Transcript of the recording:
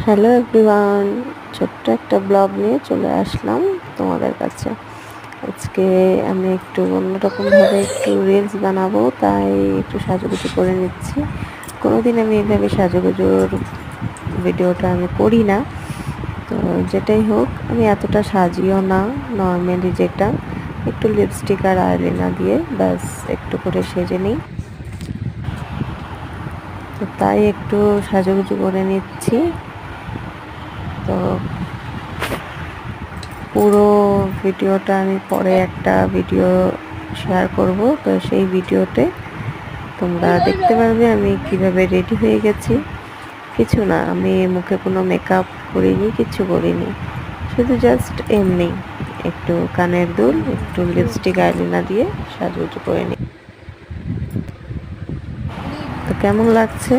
Hello everyone, ছোট্ট একটা blog নিয়ে চলে আসলাম তোমাদের কাছে। আজকে আমি একটু অন্যরকমভাবে একটু রিলস বানাবো, তাই একটু সাজুগুজু করে নিচ্ছি। কোনোদিন আমি এইভাবে সাজুগুজুর ভিডিওটা আমি করি না, তো যেটাই হোক আমি এতটা সাজিও না। নর্মালি যেটা একটু লিপস্টিক আর আইলাইনার দিয়ে ব্যাস একটু করে সেজে নিই, তো তাই একটু সাজুগুজু করে নিচ্ছি। তো পুরো ভিডিওটা আমি পরে একটা ভিডিও শেয়ার করব, তো সেই ভিডিওতে তোমরা দেখতে পারবে আমি কিভাবে রেডি হয়ে গেছি। কিছু না, আমি মুখে কোনো মেকআপ করিনি, কিছু করিনি, শুধু জাস্ট এমনি একটু কানের দুল, একটু লিপস্টিক আইলাইনার দিয়ে সাজুগুজু করে নিই। তো কেমন লাগছে